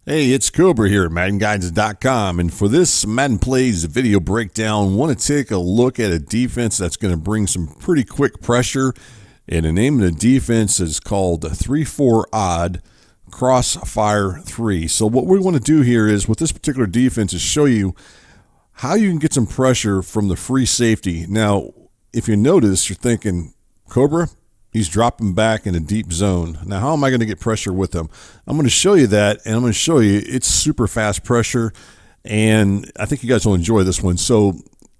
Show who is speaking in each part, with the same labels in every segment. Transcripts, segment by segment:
Speaker 1: Hey, it's Cobra here at MaddenGuides.com, and for this Madden Plays video breakdown, I want to take a look at a defense that's going to bring some pretty quick pressure, and the name of the defense is called 3-4 odd crossfire 3. So what we want to do here is, with this particular defense, is show you how you can get some pressure from the free safety. Now, if you notice, you're thinking, Cobra, he's dropping back in a deep zone. Now, how am I going to get pressure with him? I'm going to show you that, and I'm going to show you it's super fast pressure, and I think you guys will enjoy this one. So,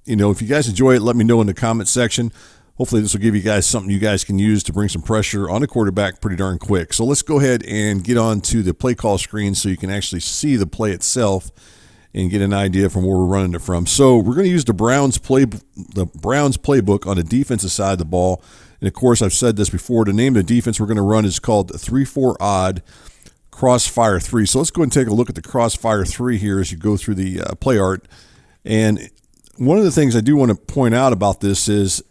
Speaker 1: if you guys enjoy it, let me know in the comment section. Hopefully, this will give you guys something you guys can use to bring some pressure on the quarterback pretty darn quick. So let's go ahead and get on to the play call screen so you can actually see the play itself and get an idea from where we're running it from. So we're going to use the Browns playbook on the defensive side of the ball. And, of course, I've said this before. The name of the defense we're going to run is called 3-4 odd crossfire 3. So let's go ahead and take a look at the crossfire 3 here as you go through the play art. And one of the things I do want to point out about this is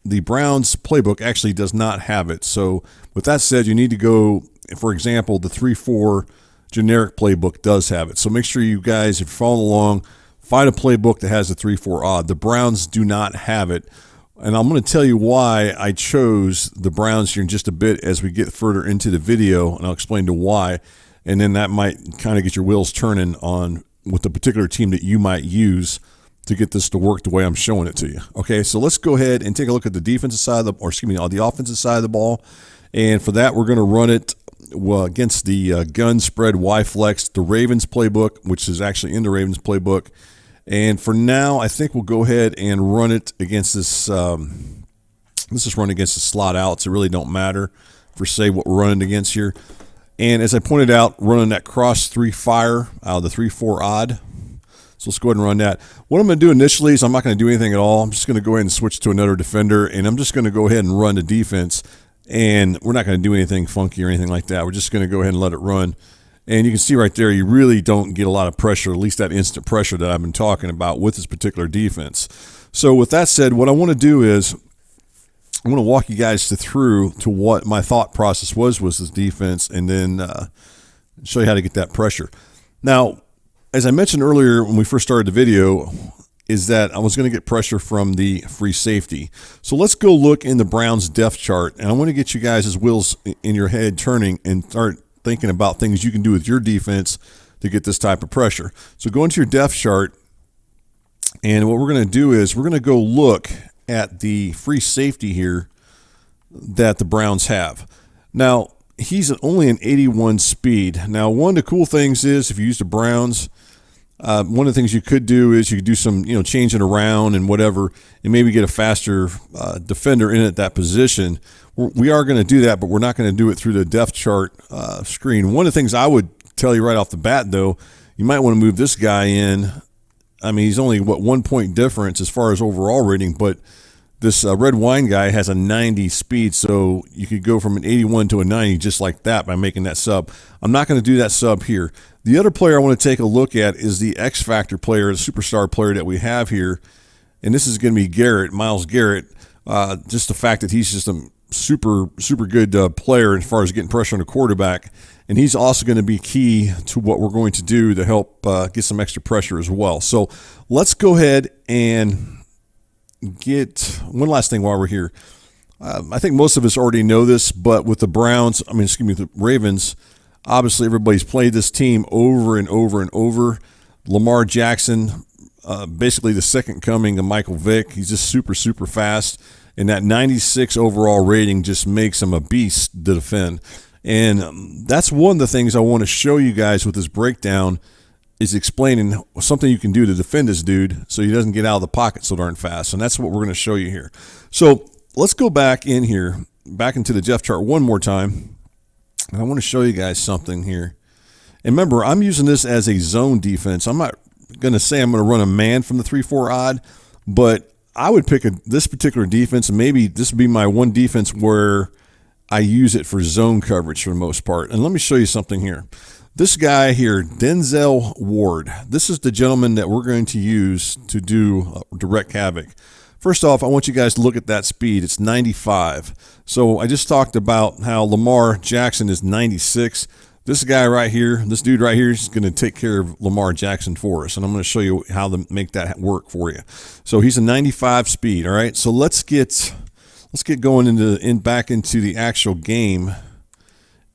Speaker 1: the Browns playbook actually does not have it. So with that said, you need to go, for example, the 3-4 generic playbook does have it. So make sure you guys, if you're following along, find a playbook that has the 3-4 odd. The Browns do not have it. And I'm going to tell you why I chose the Browns here in just a bit as we get further into the video, and I'll explain to why. And then that might kind of get your wheels turning on with the particular team that you might use to get this to work the way I'm showing it to you. Okay, so let's go ahead and take a look at the defensive side of on the offensive side of the ball. And for that, we're going to run it against the gun spread Y flex, the Ravens playbook, which is actually in the Ravens playbook. And for now, I think we'll go ahead and run it against this. Let's just run against the slot outs. It really don't matter for say what we're running against here. And as I pointed out, running that cross 3 fire out of the 3-4 odd. So let's go ahead and run that. What I'm going to do initially is I'm not going to do anything at all. I'm just going to go ahead and switch to another defender, and I'm just going to go ahead and run the defense. And we're not going to do anything funky or anything like that. We're just going to go ahead and let it run. And you can see right there, you really don't get a lot of pressure, at least that instant pressure that I've been talking about with this particular defense. So with that said, what I want to do is I want to walk you guys through to what my thought process was this defense, and then show you how to get that pressure. Now, as I mentioned earlier when we first started the video, is that I was going to get pressure from the free safety. So let's go look in the Browns depth chart, and I want to get you guys' wheels in your head turning and start thinking about things you can do with your defense to get this type of pressure. So go into your depth chart, and what we're going to do is we're going to go look at the free safety here that the Browns have. Now, he's only an 81 speed. Now, one of the cool things is if you use the Browns, one of the things you could do is you could do some, changing around and whatever, and maybe get a faster defender in at that position. We are going to do that, but we're not going to do it through the depth chart screen. One of the things I would tell you right off the bat, though, you might want to move this guy in. I mean, he's only, 1 point difference as far as overall rating, but this red wine guy has a 90 speed, so you could go from an 81 to a 90 just like that by making that sub. I'm not going to do that sub here. The other player I want to take a look at is the X Factor player, the superstar player that we have here, and this is going to be Myles Garrett. Just the fact that he's just a super good player as far as getting pressure on the quarterback, and he's also going to be key to what we're going to do to help get some extra pressure as well. So let's go ahead and get one last thing while we're here. I think most of us already know this, but with the the Ravens, obviously everybody's played this team over and over and over. Lamar Jackson, basically the second coming of Michael Vick. He's just super fast, and that 96 overall rating just makes him a beast to defend. And that's one of the things I want to show you guys with this breakdown, is explaining something you can do to defend this dude so he doesn't get out of the pocket so darn fast. And that's what we're going to show you here. So let's go back into the depth chart one more time. And I want to show you guys something here. And remember, I'm using this as a zone defense. I'm not going to say I'm going to run a man from the 3-4 odd, but I would pick this particular defense, and maybe this would be my one defense where I use it for zone coverage for the most part. And let me show you something here. This guy here, Denzel Ward, this is the gentleman that we're going to use to do direct havoc. First off, I want you guys to look at that speed. It's 95. So I just talked about how Lamar Jackson is 96. this guy right here, this dude right here is going to take care of Lamar Jackson for us, and I'm going to show you how to make that work for you. So he's a 95 speed, all right? So let's get going back into the actual game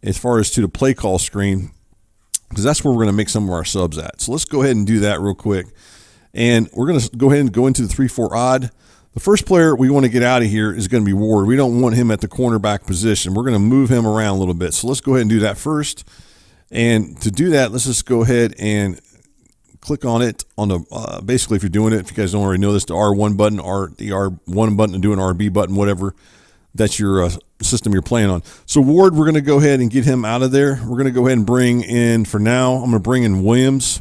Speaker 1: as far as to the play call screen, because that's where we're going to make some of our subs at. So let's go ahead and do that real quick. And we're going to go ahead and go into the 3-4 odd. The first player we want to get out of here is going to be Ward. We don't want him at the cornerback position. We're going to move him around a little bit. So let's go ahead and do that first. And to do that, let's just go ahead and click on it on the basically, if you're doing it, if you guys don't already know this, the R1 button, the R1 button, and do an RB button, whatever that's your system you're playing on. So Ward, we're going to go ahead and get him out of there. We're going to go ahead and bring in, for now, I'm going to bring in Williams.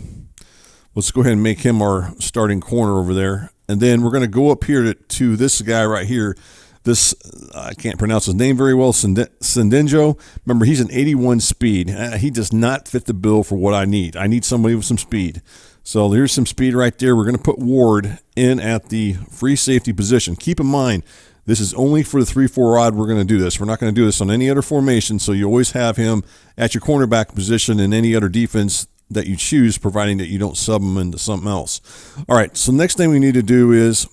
Speaker 1: Let's go ahead and make him our starting corner over there. And then we're going to go up here to this guy right here. This, I can't pronounce his name very well, Sendenjo. Remember, he's an 81 speed. He does not fit the bill for what I need. I need somebody with some speed. So there's some speed right there. We're going to put Ward in at the free safety position. Keep in mind, this is only for the 3-4 odd we're going to do this. We're not going to do this on any other formation, so you always have him at your cornerback position in any other defense that you choose, providing that you don't sub them into something else. All right, so next thing we need to do is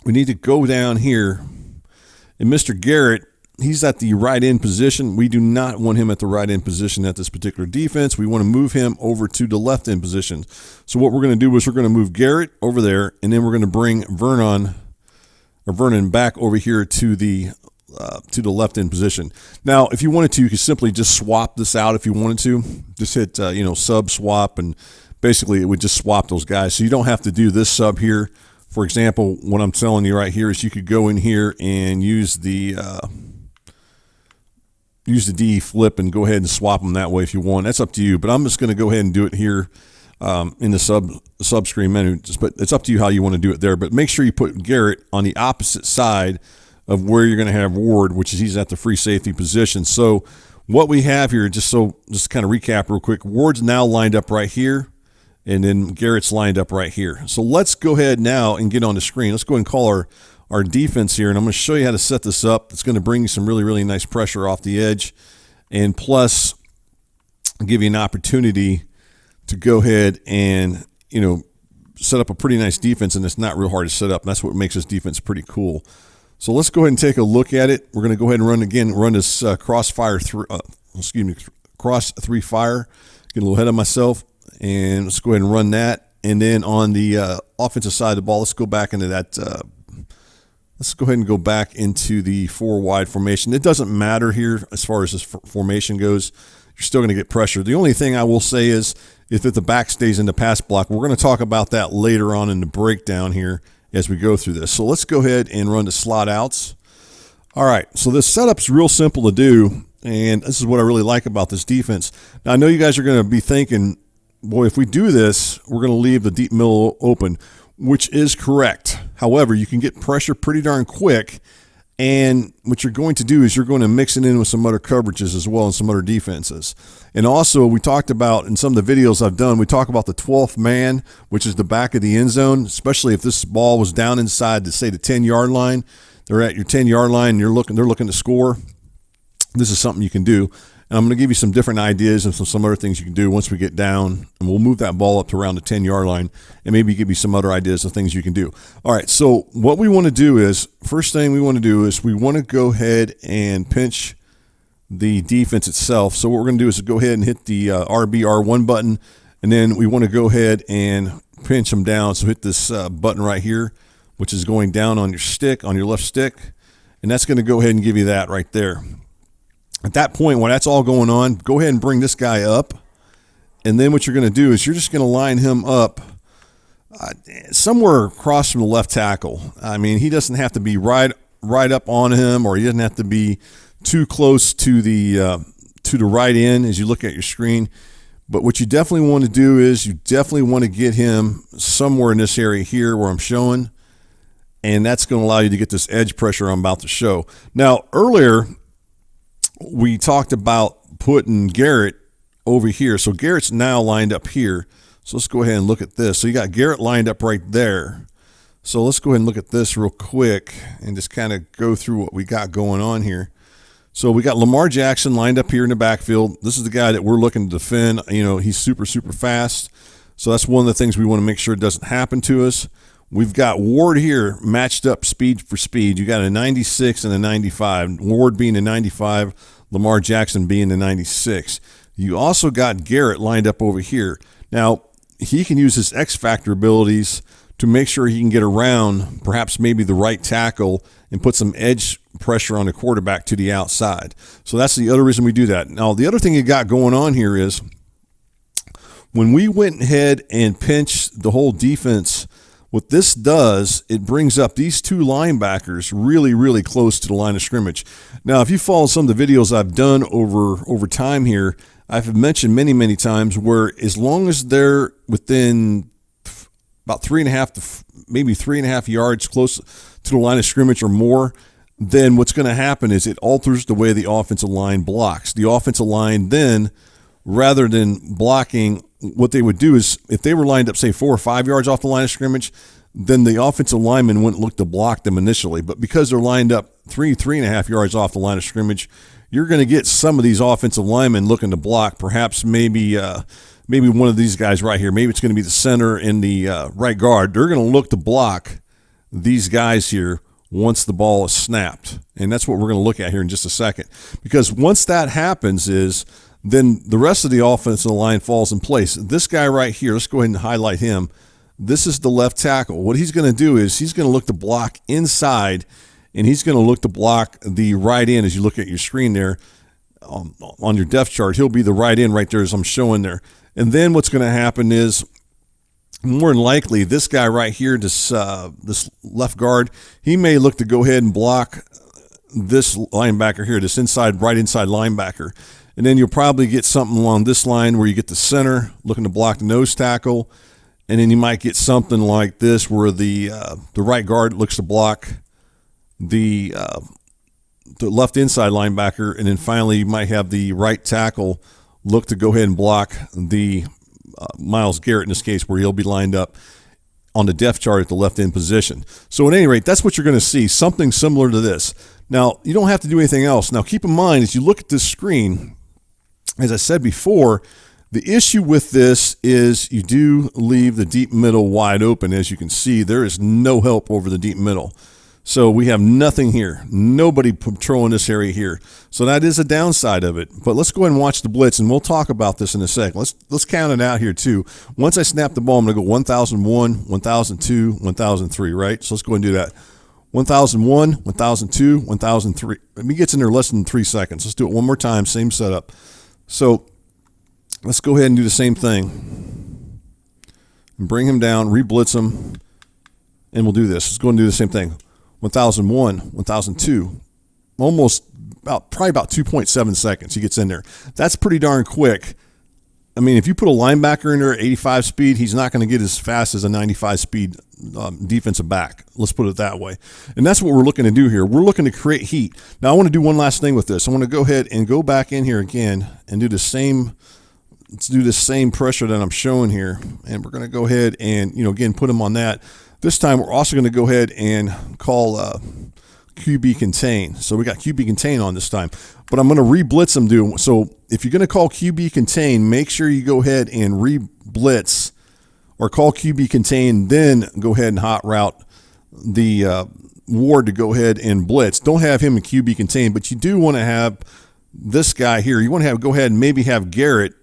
Speaker 1: we need to go down here. And Mr. Garrett, he's at the right end position. We do not want him at the right end position at this particular defense. We want to move him over to the left end position. So what we're going to do is we're going to move Garrett over there, and then we're going to bring Vernon back over here to the left end position. Now, if you wanted to, you could simply just swap this out if you wanted to. Just hit sub swap, and basically it would just swap those guys. So you don't have to do this sub here. For example, what I'm telling you right here is you could go in here and use the D flip and go ahead and swap them that way if you want. That's up to you. But I'm just going to go ahead and do it here in the sub screen menu. But it's up to you how you want to do it there. But make sure you put Garrett on the opposite side of where you're going to have Ward, which is he's at the free safety position. So what we have here, just kind of recap real quick, Ward's now lined up right here, and then Garrett's lined up right here. So let's go ahead now and get on the screen. Let's go ahead and call our defense here, and I'm going to show you how to set this up. It's going to bring you some really, really nice pressure off the edge, and plus give you an opportunity to go ahead and, set up a pretty nice defense, and it's not real hard to set up. And that's what makes this defense pretty cool. So let's go ahead and take a look at it. We're going to go ahead and run this cross 3 fire. Get a little ahead of myself, and let's go ahead and run that. And then on the offensive side of the ball, let's go back into that. Let's go ahead and go back into the 4 wide formation. It doesn't matter here as far as this formation goes. You're still going to get pressure. The only thing I will say is if the back stays in the pass block, we're going to talk about that later on in the breakdown here as we go through this. So let's go ahead and run the slot outs. All right, so this setup's real simple to do, and this is what I really like about this defense. Now, I know you guys are going to be thinking, boy, if we do this, we're going to leave the deep middle open, which is correct. However, you can get pressure pretty darn quick, and what you're going to do is you're going to mix it in with some other coverages as well and some other defenses. And also, we talked about, in some of the videos I've done, we talk about the 12th man, which is the back of the end zone, especially if this ball was down inside, say, the 10-yard line. They're at your 10-yard line, and they're looking to score. This is something you can do. And I'm going to give you some different ideas and some other things you can do once we get down, and we'll move that ball up to around the 10-yard line and maybe give you some other ideas of things you can do. All right, so what we want to do is, first thing we want to do is we want to go ahead and pinch the defense itself. So what we're going to do is go ahead and hit the R1 button, and then we want to go ahead and pinch them down. So hit this button right here, which is going down on your stick, on your left stick, and that's going to go ahead and give you that right there. At that point, when that's all going on, go ahead and bring this guy up. And then what you're going to do is you're just going to line him up somewhere across from the left tackle. I mean, he doesn't have to be right up on him, or he doesn't have to be too close to the right end as you look at your screen. But what you definitely want to do is you definitely want to get him somewhere in this area here where I'm showing. And that's going to allow you to get this edge pressure I'm about to show. Now, earlier, we talked about putting Garrett over here. So Garrett's now lined up here. So let's go ahead and look at this. So you got Garrett lined up right there. So let's go ahead and look at this real quick and just kind of go through what we got going on here. So we got Lamar Jackson lined up here in the backfield. This is the guy that we're looking to defend. You know, he's super, super fast. So that's one of the things we want to make sure doesn't happen to us. We've got Ward here matched up speed for speed. You got a 96 and a 95. Ward being a 95, Lamar Jackson being the 96. You also got Garrett lined up over here. Now, he can use his X Factor abilities to make sure he can get around perhaps maybe the right tackle and put some edge pressure on the quarterback to the outside. So that's the other reason we do that. Now, the other thing you got going on here is when we went ahead and pinched the whole defense, what this does, it brings up these two linebackers really, really close to the line of scrimmage. Now, if you follow some of the videos I've done over time here, I've mentioned many, many times where as long as they're within about 3.5 to maybe 3.5 yards close to the line of scrimmage or more, then what's going to happen is it alters the way the offensive line blocks. The offensive line then, rather than blocking, what they would do is if they were lined up, say, 4 or 5 yards off the line of scrimmage, then the offensive lineman wouldn't look to block them initially. But because they're lined up 3.5 yards off the line of scrimmage, you're going to get some of these offensive linemen looking to block, perhaps maybe one of these guys right here. Maybe it's going to be the center and the right guard. They're going to look to block these guys here once the ball is snapped. And that's what we're going to look at here in just a second. Because once that happens then the rest of the offensive line falls in place. This guy right here, let's go ahead and highlight him. This is the left tackle. What he's going to do is he's going to look to block inside, and he's going to look to block the right end as you look at your screen there on your depth chart. He'll be the right end right there as I'm showing there. And then what's going to happen is more than likely this guy right here, this left guard, he may look to go ahead and block this linebacker here, this right inside linebacker. And then you'll probably get something along this line where you get the center looking to block the nose tackle. And then you might get something like this where the right guard looks to block the left inside linebacker. And then finally you might have the right tackle look to go ahead and block the Myles Garrett in this case, where he'll be lined up on the depth chart at the left end position. So at any rate, that's what you're going to see, something similar to this. Now, you don't have to do anything else. Now, keep in mind, as you look at this screen, as I said before, the issue with this is you do leave the deep middle wide open. As you can see, there is no help over the deep middle. So we have nothing here, nobody patrolling this area here. So that is a downside of it. But let's go ahead and watch the blitz, and we'll talk about this in a second. Let's count it out here too. Once I snap the ball, I'm going to go 1001, 1002, 1003, right? So let's go ahead and do that. 1001, 1002, 1003. It gets in there less than 3 seconds. Let's do it one more time, same setup. So let's go ahead and do the same thing. Bring him down, re-blitz him, and we'll do this. Let's go and do the same thing. 1001, 1002, probably about 2.7 seconds he gets in there. That's pretty darn quick. I mean, if you put a linebacker in there at 85 speed, he's not going to get as fast as a 95 speed defensive back. Let's put it that way. And that's what we're looking to do here. We're looking to create heat. Now, I want to do one last thing with this. I want to go ahead and go back in here again and do the same. Let's do the same pressure that I'm showing here. And we're going to go ahead and, again, put him on that. This time, we're also going to go ahead and call QB contain. So we got QB contain on this time. But I'm going to re-blitz him. So if you're going to call QB contain, make sure you go ahead and re-blitz or call QB contain, then go ahead and hot route the Ward to go ahead and blitz. Don't have him in QB contain, but you do want to have this guy here. You want to go ahead and maybe have Garrett.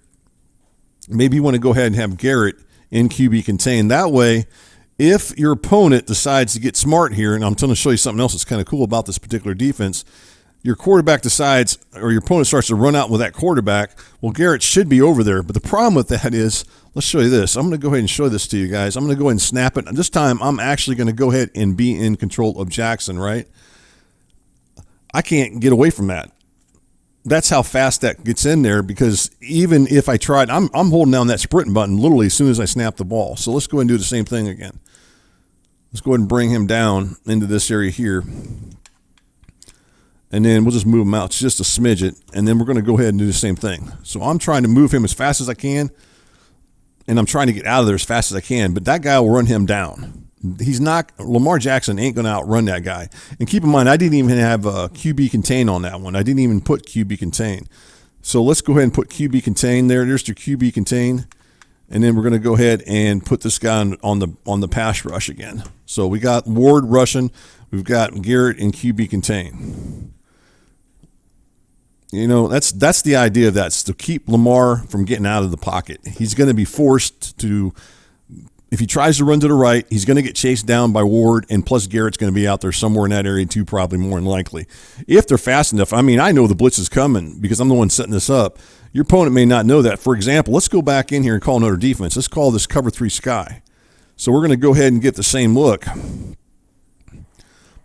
Speaker 1: Maybe you want to go ahead and have Garrett in QB contain. That way, if your opponent decides to get smart here, and I'm going to show you something else that's kind of cool about this particular defense, your quarterback decides, or your opponent starts to run out with that quarterback, well, Garrett should be over there. But the problem with that is, let's show you this. I'm going to go ahead and show this to you guys. I'm going to go ahead and snap it. And this time, I'm actually going to go ahead and be in control of Jackson, right? I can't get away from that. That's how fast that gets in there, because even if I tried, I'm holding down that sprint button literally as soon as I snap the ball. So let's go ahead and do the same thing again. Let's go ahead and bring him down into this area here. And then we'll just move him out just a smidget. And then we're going to go ahead and do the same thing. So I'm trying to move him as fast as I can. And I'm trying to get out of there as fast as I can. But that guy will run him down. Lamar Jackson ain't going to outrun that guy. And keep in mind, I didn't even have QB contain on that one. I didn't even put QB contain. So let's go ahead and put QB contain there. There's your QB contain. And then we're going to go ahead and put this guy on the pass rush again. So we got Ward rushing. We've got Garrett and QB contain. You know, that's the idea of that, is to keep Lamar from getting out of the pocket. He's going to be forced to, if he tries to run to the right, he's going to get chased down by Ward, and plus Garrett's going to be out there somewhere in that area too, probably more than likely. If they're fast enough, I mean, I know the blitz is coming because I'm the one setting this up. Your opponent may not know that. For example, let's go back in here and call another defense. Let's call this cover 3 sky. So we're going to go ahead and get the same look.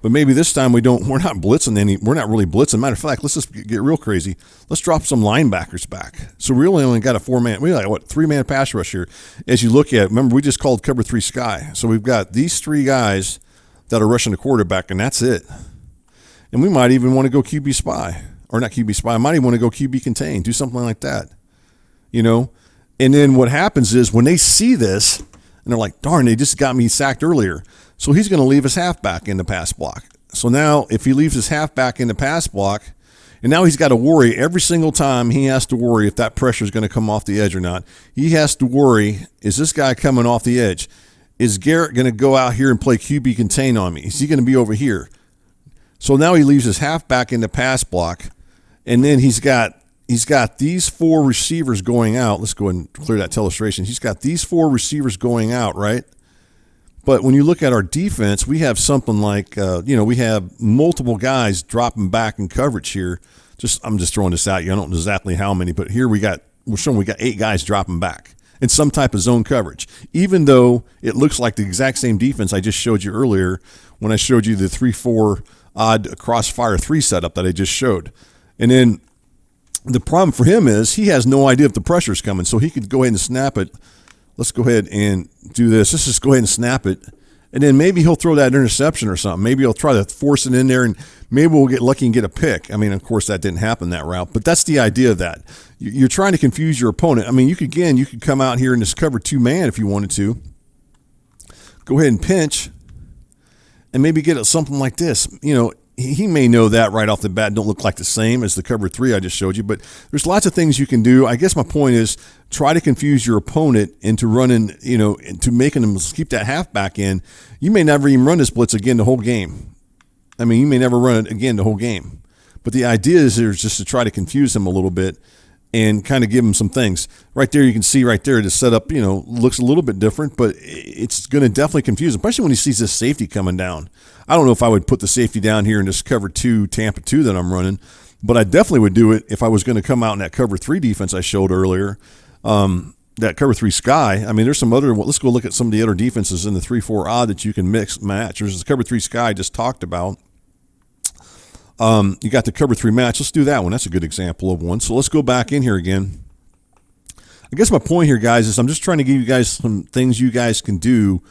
Speaker 1: But maybe this time we're not blitzing we're not really blitzing. Matter of fact, let's just get real crazy. Let's drop some linebackers back. So we really only got a 3-man pass rush here. As you look at it, remember we just called cover 3 sky. So we've got these 3 guys that are rushing the quarterback, and that's it. And we might even want to go QB spy. Or not QB spy, I might even want to go QB contain, do something like that, you know? And then what happens is when they see this, and they're like, darn, they just got me sacked earlier. So he's going to leave his halfback in the pass block. So now if he leaves his halfback in the pass block, and now he's got to worry every single time, he has to worry if that pressure is going to come off the edge or not. He has to worry, is this guy coming off the edge? Is Garrett going to go out here and play QB contain on me? Is he going to be over here? So now he leaves his halfback in the pass block. And then he's got these 4 receivers going out. Let's go ahead and clear that illustration. He's got these 4 receivers going out, right? But when you look at our defense, we have something like, we have multiple guys dropping back in coverage here. I'm just throwing this out. I don't know exactly how many, but here we're showing we got 8 guys dropping back in some type of zone coverage, even though it looks like the exact same defense I just showed you earlier when I showed you the 3-4 odd crossfire 3 setup that I just showed. And then the problem for him is he has no idea if the pressure is coming, so he could go ahead and snap it. Let's go ahead and do this. Let's just go ahead and snap it, and then maybe he'll throw that interception or something. Maybe he'll try to force it in there, and maybe we'll get lucky and get a pick. I mean, of course, that didn't happen that route, but that's the idea of that. You're trying to confuse your opponent. I mean, you could come out here and just cover 2-man if you wanted to. Go ahead and pinch, and maybe get something like this. You know, he may know that right off the bat don't look like the same as the cover 3 I just showed you, but there's lots of things you can do. I guess my point is try to confuse your opponent into running, into making them keep that halfback in. You may never even run this blitz again the whole game. I mean, you may never run it again the whole game. But the idea is just to try to confuse him a little bit and kind of give him some things. Right there, you can see right there the setup, looks a little bit different, but it's going to definitely confuse him, especially when he sees this safety coming down. I don't know if I would put the safety down here and just cover 2, Tampa 2 that I'm running, but I definitely would do it if I was going to come out in that cover 3 defense I showed earlier, that cover 3 sky. I mean, there's some other, let's go look at some of the other defenses in the 3-4 odd that you can match. There's the cover 3 sky I just talked about. You got the cover 3 match. Let's do that one. That's a good example of one. So let's go back in here again. I guess my point here, guys, is I'm just trying to give you guys some things you guys can do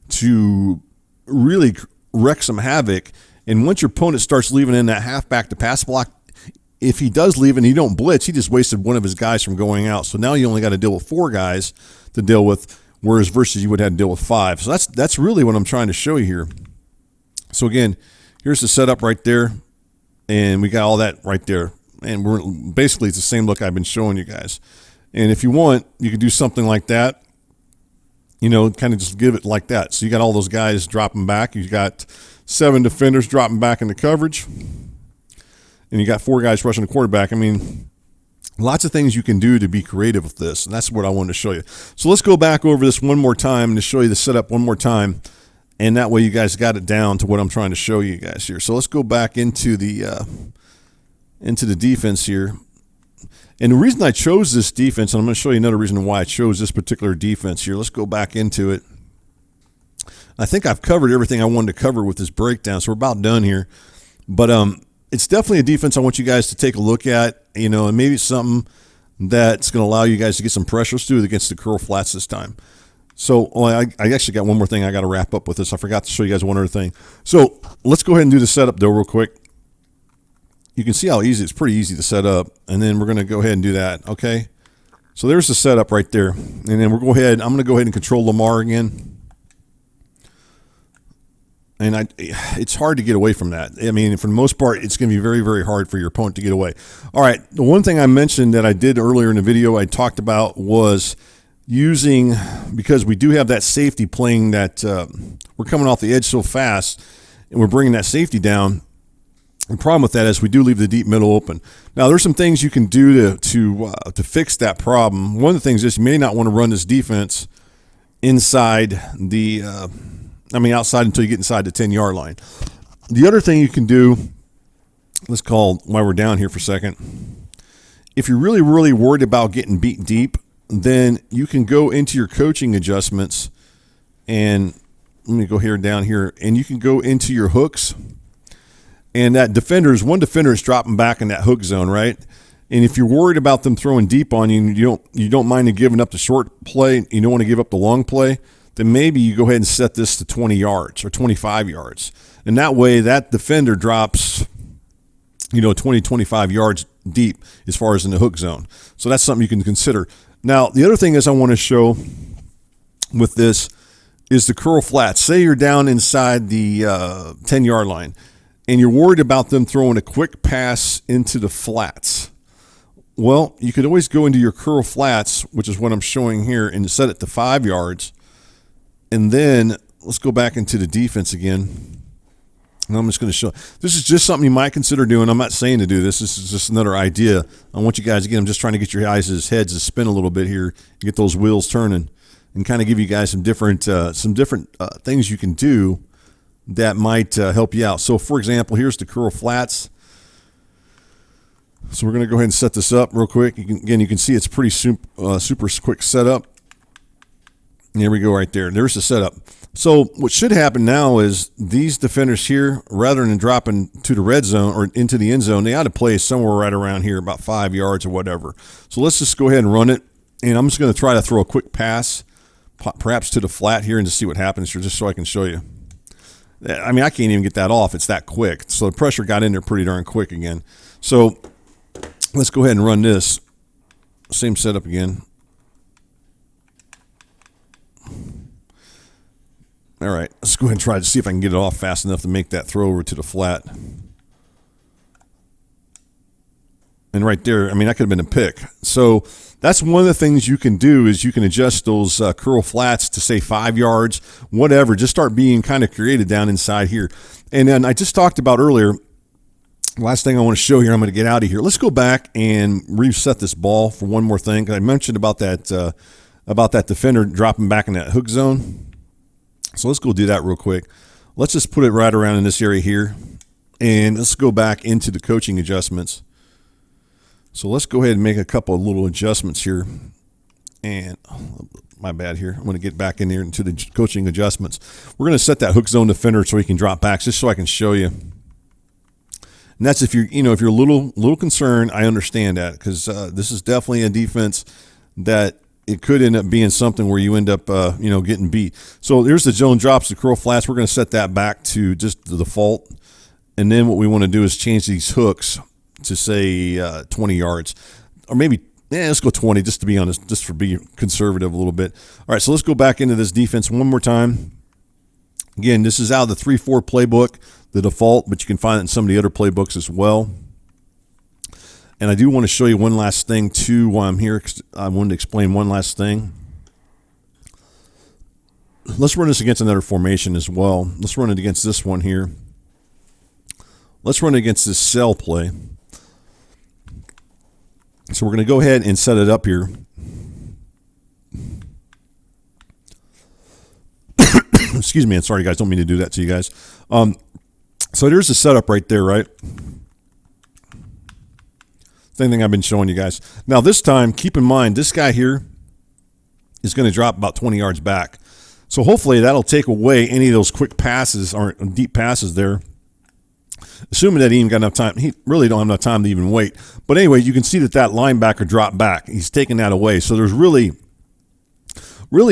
Speaker 1: to really wreak some havoc. And once your opponent starts leaving in that halfback to pass block, if he does leave and you don't blitz, he just wasted one of his guys from going out. So now you only got to deal with 4 guys to deal with, whereas versus you would have to deal with 5. So that's really what I'm trying to show you here. So again, here's the setup right there. And we got all that right there. And we're basically it's the same look I've been showing you guys. And if you want, you could do something like that. Kind of just give it like that. So you got all those guys dropping back. You got 7 defenders dropping back into coverage. And you got 4 guys rushing the quarterback. I mean, lots of things you can do to be creative with this. And that's what I wanted to show you. So let's go back over this one more time to show you the setup one more time. And that way you guys got it down to what I'm trying to show you guys here. So let's go back into the defense here. And the reason I chose this defense, and I'm going to show you another reason why I chose this particular defense here. Let's go back into it. I think I've covered everything I wanted to cover with this breakdown, so we're about done here. But it's definitely a defense I want you guys to take a look at, and maybe it's something that's going to allow you guys to get some pressure. Let's do it against the curl flats this time. So I actually got one more thing I got to wrap up with this. I forgot to show you guys one other thing. So let's go ahead and do the setup, though, real quick. You can see how easy it's pretty easy to set up, and then we're going to go ahead and do that, okay? So there's the setup right there, and then I'm going to go ahead and control Lamar again. And it's hard to get away from that. I mean, for the most part, it's going to be very, very hard for your opponent to get away. All right, the one thing I mentioned that I did earlier in the video I talked about was using, because we do have that safety playing that we're coming off the edge so fast and we're bringing that safety down. The problem with that is we do leave the deep middle open. Now, there's some things you can do to fix that problem. One of the things is you may not want to run this defense inside the outside until you get inside the 10-yard line. The other thing you can do, let's call while we're down here for a second, if you're really, really worried about getting beat deep, then you can go into your coaching adjustments, and let me go here down here, and you can go into your hooks, and that one defender is dropping back in that hook zone, right? And if you're worried about them throwing deep on you, and you don't mind them giving up the short play, you don't want to give up the long play, then maybe you go ahead and set this to 20 yards or 25 yards. And that way that defender drops, 20, 25 yards deep as far as in the hook zone. So that's something you can consider. Now, the other thing is I want to show with this is the curl flats. Say you're down inside the 10-yard line and you're worried about them throwing a quick pass into the flats. Well, you could always go into your curl flats, which is what I'm showing here, and set it to 5 yards. And then let's go back into the defense again. And I'm just going to show. This is just something you might consider doing. I'm not saying to do this. This is just another idea. I want you guys, again, I'm just trying to get your guys' heads to spin a little bit here, get those wheels turning, and kind of give you guys some different things you can do that might help you out. So, for example, here's the curl flats. So we're going to go ahead and set this up real quick. You can see it's pretty super quick setup. There we go right there. There's the setup. So what should happen now is these defenders here, rather than dropping to the red zone or into the end zone, they ought to play somewhere right around here, about 5 yards or whatever. So let's just go ahead and run it. And I'm just going to try to throw a quick pass, perhaps to the flat here, and just see what happens here, just so I can show you. I mean, I can't even get that off. It's that quick. So the pressure got in there pretty darn quick again. So let's go ahead and run this. Same setup again. All right, let's go ahead and try to see if I can get it off fast enough to make that throw over to the flat. And right there, I mean, that could have been a pick. So that's one of the things you can do is you can adjust those curl flats to, say, 5 yards, whatever. Just start being kind of creative down inside here. And then I just talked about earlier, last thing I want to show here, I'm going to get out of here. Let's go back and reset this ball for one more thing. I mentioned about that defender dropping back in that hook zone. So let's go do that real quick. Let's just put it right around in this area here. And let's go back into the coaching adjustments. So let's go ahead and make a couple of little adjustments here. And my bad here. I'm going to get back in here into the coaching adjustments. We're going to set that hook zone defender so he can drop back, just so I can show you. And that's if you're, if you're a little concerned, I understand that, because this is definitely a defense that it could end up being something where you end up, getting beat. So there's the zone drops, the curl flats. We're going to set that back to just the default. And then what we want to do is change these hooks to, say, 20 yards. Or maybe, let's go 20, just to be honest, just for being conservative a little bit. All right, so let's go back into this defense one more time. Again, this is out of the 3-4 playbook, the default, but you can find it in some of the other playbooks as well. And I do want to show you one last thing, too, while I'm here. I wanted to explain one last thing. Let's run this against another formation as well. Let's run it against this one here. Let's run it against this cell play. So we're going to go ahead and set it up here. Excuse me. I'm sorry, guys. Don't mean to do that to you guys. So there's the setup right there, right? Same thing I've been showing you guys. Now this time, keep in mind, this guy here is going to drop about 20 yards back. So hopefully that'll take away any of those quick passes or deep passes there. Assuming that he ain't got enough time. He really don't have enough time to even wait. But anyway, you can see that linebacker dropped back. He's taking that away. So there's really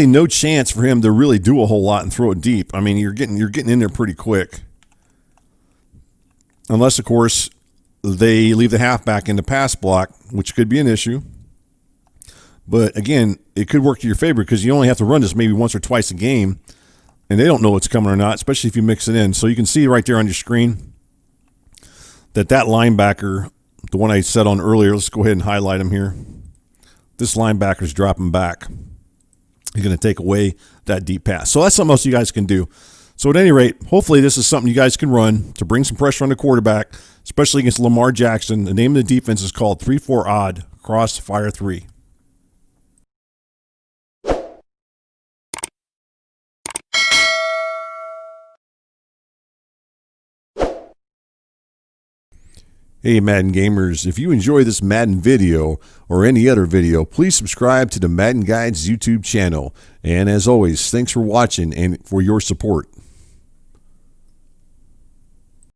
Speaker 1: no chance for him to really do a whole lot and throw it deep. I mean, you're getting in there pretty quick. Unless, of course, they leave the halfback in the pass block, which could be an issue. But again, it could work to your favor because you only have to run this maybe once or twice a game. and they don't know it's coming or not, especially if you mix it in. So you can see right there on your screen that linebacker, the one I set on earlier, let's go ahead and highlight him here. This linebacker is dropping back. He's going to take away that deep pass. So that's something else you guys can do. So at any rate, hopefully this is something you guys can run to bring some pressure on the quarterback, especially against Lamar Jackson. The name of the defense is called 3-4 odd cross fire 3. Hey Madden gamers, if you enjoy this Madden video or any other video, please subscribe to the Madden Guides YouTube channel. And as always, thanks for watching and for your support.